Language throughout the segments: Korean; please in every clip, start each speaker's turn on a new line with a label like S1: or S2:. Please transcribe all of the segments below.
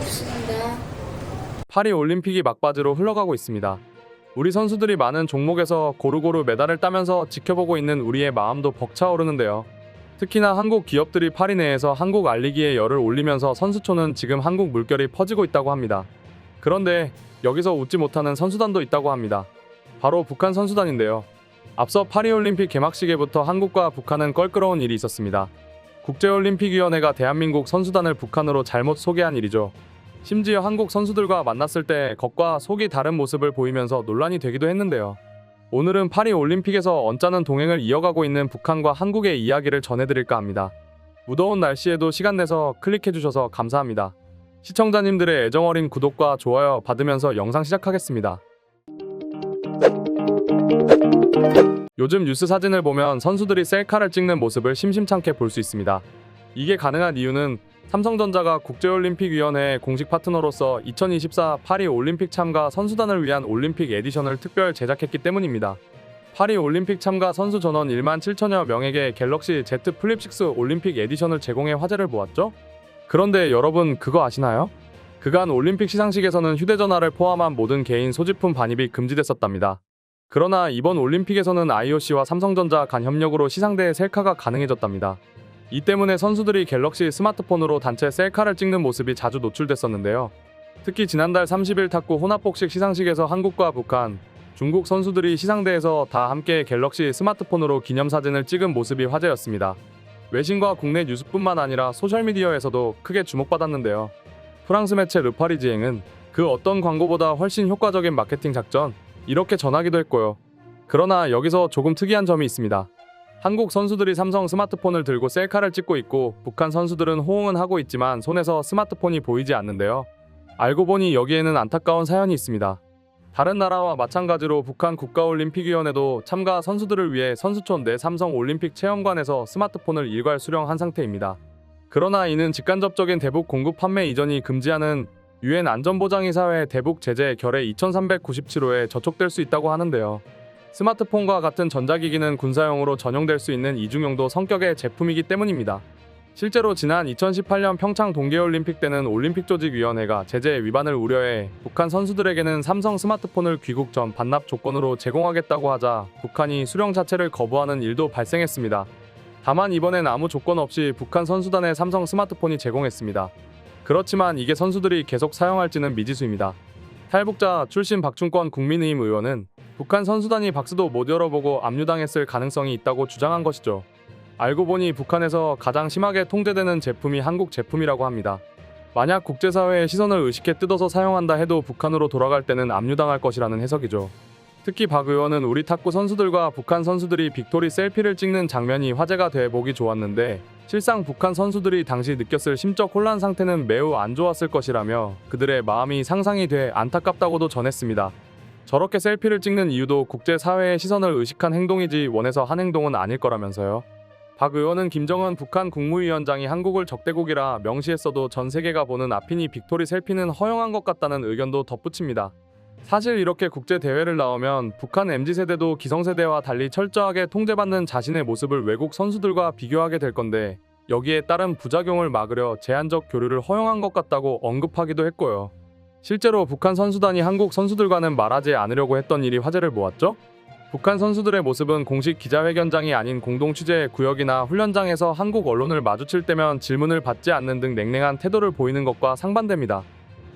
S1: 없습니다.
S2: 파리 올림픽이 막바지로 흘러가고 있습니다. 우리 선수들이 많은 종목에서 고루고루 메달을 따면서 지켜보고 있는 우리의 마음도 벅차오르는데요. 특히나 한국 기업들이 파리 내에서 한국 알리기에 열을 올리면서 선수촌은 지금 한국 물결이 퍼지고 있다고 합니다. 그런데 여기서 웃지 못하는 선수단도 있다고 합니다. 바로 북한 선수단인데요. 앞서 파리올림픽 개막식에부터 한국과 북한은 껄끄러운 일이 있었습니다. 국제올림픽위원회가 대한민국 선수단을 북한으로 잘못 소개한 일이죠. 심지어 한국 선수들과 만났을 때 겉과 속이 다른 모습을 보이면서 논란이 되기도 했는데요. 오늘은 파리올림픽에서 언짢은 동행을 이어가고 있는 북한과 한국의 이야기를 전해드릴까 합니다. 무더운 날씨에도 시간 내서 클릭해주셔서 감사합니다. 시청자님들의 애정어린 구독과 좋아요 받으면서 영상 시작하겠습니다. 요즘 뉴스 사진을 보면 선수들이 셀카를 찍는 모습을 심심찮게 볼 수 있습니다. 이게 가능한 이유는 삼성전자가 국제올림픽위원회의 공식 파트너로서 2024 파리올림픽 참가 선수단을 위한 올림픽 에디션을 특별 제작했기 때문입니다. 파리올림픽 참가 선수 전원 1만 7천여 명에게 갤럭시 Z 플립6 올림픽 에디션을 제공해 화제를 모았죠? 그런데 여러분 그거 아시나요? 그간 올림픽 시상식에서는 휴대전화를 포함한 모든 개인 소지품 반입이 금지됐었답니다. 그러나 이번 올림픽에서는 IOC와 삼성전자 간 협력으로 시상대에 셀카가 가능해졌답니다. 이 때문에 선수들이 갤럭시 스마트폰으로 단체 셀카를 찍는 모습이 자주 노출됐었는데요. 특히 지난달 30일 탁구 혼합복식 시상식에서 한국과 북한, 중국 선수들이 시상대에서 다 함께 갤럭시 스마트폰으로 기념사진을 찍은 모습이 화제였습니다. 외신과 국내 뉴스뿐만 아니라 소셜미디어에서도 크게 주목받았는데요. 프랑스 매체 르파리지앵은 그 어떤 광고보다 훨씬 효과적인 마케팅 작전, 이렇게 전하기도 했고요. 그러나 여기서 조금 특이한 점이 있습니다. 한국 선수들이 삼성 스마트폰을 들고 셀카를 찍고 있고 북한 선수들은 호응은 하고 있지만 손에서 스마트폰이 보이지 않는데요. 알고 보니 여기에는 안타까운 사연이 있습니다. 다른 나라와 마찬가지로 북한 국가올림픽위원회도 참가 선수들을 위해 선수촌 내 삼성 올림픽 체험관에서 스마트폰을 일괄 수령한 상태입니다. 그러나 이는 직간접적인 대북 공급 판매 이전이 금지하는 UN 안전보장이사회 대북 제재 결의 2397호에 저촉될 수 있다고 하는데요. 스마트폰과 같은 전자기기는 군사용으로 전용될 수 있는 이중용도 성격의 제품이기 때문입니다. 실제로 지난 2018년 평창 동계올림픽 때는 올림픽조직위원회가 제재 위반을 우려해 북한 선수들에게는 삼성 스마트폰을 귀국 전 반납 조건으로 제공하겠다고 하자 북한이 수령 자체를 거부하는 일도 발생했습니다. 다만 이번엔 아무 조건 없이 북한 선수단에 삼성 스마트폰이 제공했습니다. 그렇지만 이게 선수들이 계속 사용할지는 미지수입니다. 탈북자 출신 박충권 국민의힘 의원은 북한 선수단이 박스도 못 열어보고 압류당했을 가능성이 있다고 주장한 것이죠. 알고 보니 북한에서 가장 심하게 통제되는 제품이 한국 제품이라고 합니다. 만약 국제사회의 시선을 의식해 뜯어서 사용한다 해도 북한으로 돌아갈 때는 압류당할 것이라는 해석이죠. 특히 박 의원은 우리 탁구 선수들과 북한 선수들이 빅토리 셀피를 찍는 장면이 화제가 돼 보기 좋았는데 실상 북한 선수들이 당시 느꼈을 심적 혼란 상태는 매우 안 좋았을 것이라며 그들의 마음이 상상이 돼 안타깝다고도 전했습니다. 저렇게 셀피를 찍는 이유도 국제사회의 시선을 의식한 행동이지 원해서 한 행동은 아닐 거라면서요. 박 의원은 김정은 북한 국무위원장이 한국을 적대국이라 명시했어도 전 세계가 보는 아피니 빅토리 셀피는 허용한 것 같다는 의견도 덧붙입니다. 사실 이렇게 국제대회를 나오면 북한 MZ세대도 기성세대와 달리 철저하게 통제받는 자신의 모습을 외국 선수들과 비교하게 될 건데 여기에 따른 부작용을 막으려 제한적 교류를 허용한 것 같다고 언급하기도 했고요. 실제로 북한 선수단이 한국 선수들과는 말하지 않으려고 했던 일이 화제를 모았죠. 북한 선수들의 모습은 공식 기자회견장이 아닌 공동취재 구역이나 훈련장에서 한국 언론을 마주칠 때면 질문을 받지 않는 등 냉랭한 태도를 보이는 것과 상반됩니다.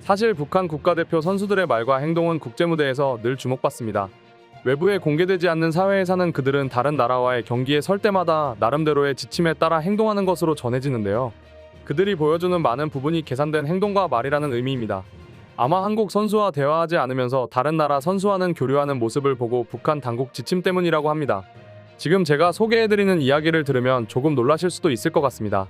S2: 사실 북한 국가대표 선수들의 말과 행동은 국제무대에서 늘 주목받습니다. 외부에 공개되지 않는 사회에 사는 그들은 다른 나라와의 경기에 설 때마다 나름대로의 지침에 따라 행동하는 것으로 전해지는데요. 그들이 보여주는 많은 부분이 계산된 행동과 말이라는 의미입니다. 아마 한국 선수와 대화하지 않으면서 다른 나라 선수와는 교류하는 모습을 보고 북한 당국 지침 때문이라고 합니다. 지금 제가 소개해드리는 이야기를 들으면 조금 놀라실 수도 있을 것 같습니다.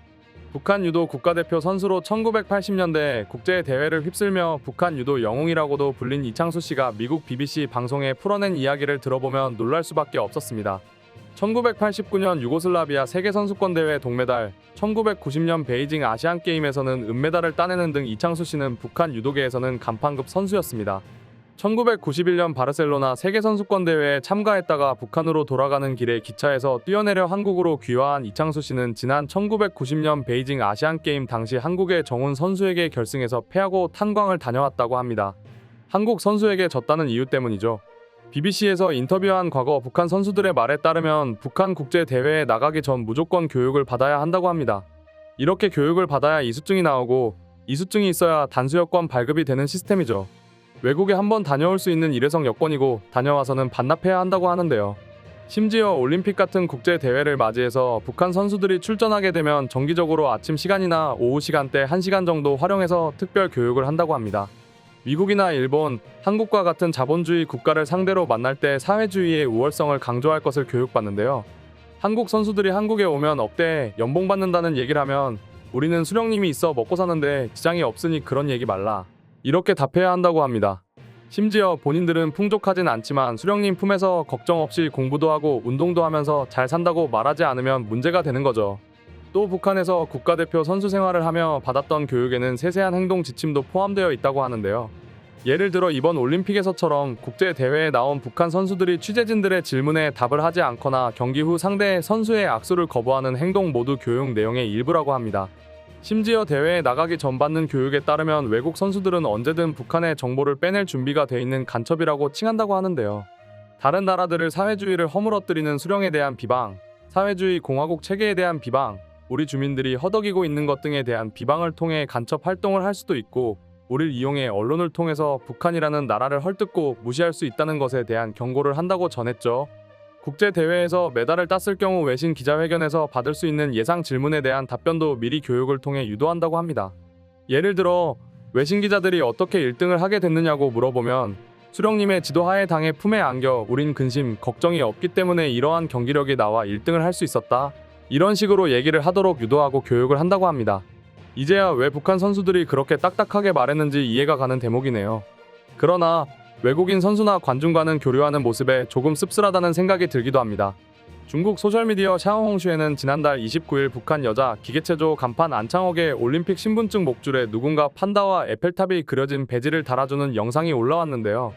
S2: 북한 유도 국가대표 선수로 1980년대 국제대회를 휩쓸며 북한 유도 영웅이라고도 불린 이창수 씨가 미국 BBC 방송에 풀어낸 이야기를 들어보면 놀랄 수밖에 없었습니다. 1989년 유고슬라비아 세계선수권대회 동메달, 1990년 베이징 아시안게임에서는 은메달을 따내는 등 이창수 씨는 북한 유도계에서는 간판급 선수였습니다. 1991년 바르셀로나 세계선수권대회에 참가했다가 북한으로 돌아가는 길에 기차에서 뛰어내려 한국으로 귀화한 이창수 씨는 지난 1990년 베이징 아시안게임 당시 한국의 정훈 선수에게 결승에서 패하고 탄광을 다녀왔다고 합니다. 한국 선수에게 졌다는 이유 때문이죠. BBC에서 인터뷰한 과거 북한 선수들의 말에 따르면 북한 국제대회에 나가기 전 무조건 교육을 받아야 한다고 합니다. 이렇게 교육을 받아야 이수증이 나오고 이수증이 있어야 단수 여권 발급이 되는 시스템이죠. 외국에 한번 다녀올 수 있는 일회성 여권이고 다녀와서는 반납해야 한다고 하는데요. 심지어 올림픽 같은 국제대회를 맞이해서 북한 선수들이 출전하게 되면 정기적으로 아침 시간이나 오후 시간대 1시간 정도 활용해서 특별 교육을 한다고 합니다. 미국이나 일본, 한국과 같은 자본주의 국가를 상대로 만날 때 사회주의의 우월성을 강조할 것을 교육받는데요. 한국 선수들이 한국에 오면 업대에 연봉 받는다는 얘기를 하면 우리는 수령님이 있어 먹고 사는데 지장이 없으니 그런 얘기 말라. 이렇게 답해야 한다고 합니다. 심지어 본인들은 풍족하진 않지만 수령님 품에서 걱정 없이 공부도 하고 운동도 하면서 잘 산다고 말하지 않으면 문제가 되는 거죠. 또 북한에서 국가대표 선수 생활을 하며 받았던 교육에는 세세한 행동 지침도 포함되어 있다고 하는데요. 예를 들어 이번 올림픽에서처럼 국제대회에 나온 북한 선수들이 취재진들의 질문에 답을 하지 않거나 경기 후 상대 선수의 악수를 거부하는 행동 모두 교육 내용의 일부라고 합니다. 심지어 대회에 나가기 전 받는 교육에 따르면 외국 선수들은 언제든 북한의 정보를 빼낼 준비가 돼 있는 간첩이라고 칭한다고 하는데요. 다른 나라들을 사회주의를 허물어뜨리는 수령에 대한 비방, 사회주의 공화국 체계에 대한 비방, 우리 주민들이 허덕이고 있는 것 등에 대한 비방을 통해 간첩 활동을 할 수도 있고 우리를 이용해 언론을 통해서 북한이라는 나라를 헐뜯고 무시할 수 있다는 것에 대한 경고를 한다고 전했죠. 국제대회에서 메달을 땄을 경우 외신 기자회견에서 받을 수 있는 예상 질문에 대한 답변도 미리 교육을 통해 유도한다고 합니다. 예를 들어 외신 기자들이 어떻게 1등을 하게 됐느냐고 물어보면 수령님의 지도하에 당의 품에 안겨 우린 근심, 걱정이 없기 때문에 이러한 경기력이 나와 1등을 할 수 있었다. 이런 식으로 얘기를 하도록 유도하고 교육을 한다고 합니다. 이제야 왜 북한 선수들이 그렇게 딱딱하게 말했는지 이해가 가는 대목이네요. 그러나 외국인 선수나 관중과는 교류하는 모습에 조금 씁쓸하다는 생각이 들기도 합니다. 중국 소셜미디어 샤오홍슈에는 지난달 29일 북한 여자 기계체조 간판 안창옥의 올림픽 신분증 목줄에 누군가 판다와 에펠탑이 그려진 배지를 달아주는 영상이 올라왔는데요.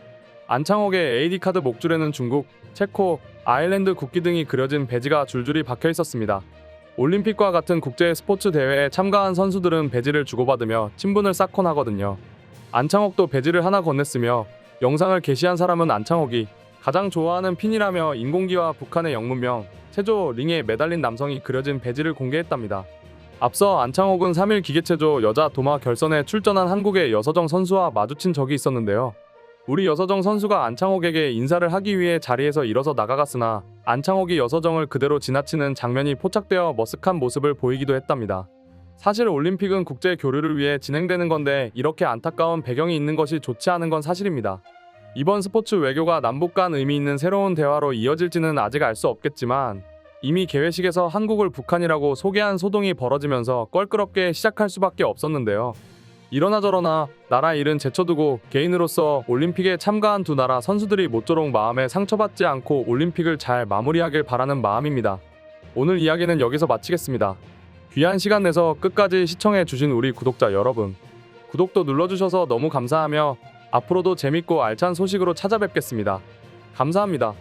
S2: 안창옥의 AD카드 목줄에는 중국, 체코, 아일랜드 국기 등이 그려진 배지가 줄줄이 박혀 있었습니다. 올림픽과 같은 국제 스포츠 대회에 참가한 선수들은 배지를 주고받으며 친분을 쌓곤 하거든요. 안창옥도 배지를 하나 건넸으며 영상을 게시한 사람은 안창옥이 가장 좋아하는 핀이라며 인공기와 북한의 영문명, 체조 링에 매달린 남성이 그려진 배지를 공개했답니다. 앞서 안창옥은 3일 기계체조 여자 도마 결선에 출전한 한국의 여서정 선수와 마주친 적이 있었는데요. 우리 여서정 선수가 안창옥에게 인사를 하기 위해 자리에서 일어서 나가갔으나 안창옥이 여서정을 그대로 지나치는 장면이 포착되어 머쓱한 모습을 보이기도 했답니다. 사실 올림픽은 국제 교류를 위해 진행되는 건데 이렇게 안타까운 배경이 있는 것이 좋지 않은 건 사실입니다. 이번 스포츠 외교가 남북 간 의미 있는 새로운 대화로 이어질지는 아직 알 수 없겠지만 이미 개회식에서 한국을 북한이라고 소개한 소동이 벌어지면서 껄끄럽게 시작할 수밖에 없었는데요. 이러나 저러나 나라 일은 제쳐두고 개인으로서 올림픽에 참가한 두 나라 선수들이 모쪼록 마음에 상처받지 않고 올림픽을 잘 마무리하길 바라는 마음입니다. 오늘 이야기는 여기서 마치겠습니다. 귀한 시간 내서 끝까지 시청해주신 우리 구독자 여러분, 구독도 눌러주셔서 너무 감사하며 앞으로도 재밌고 알찬 소식으로 찾아뵙겠습니다. 감사합니다.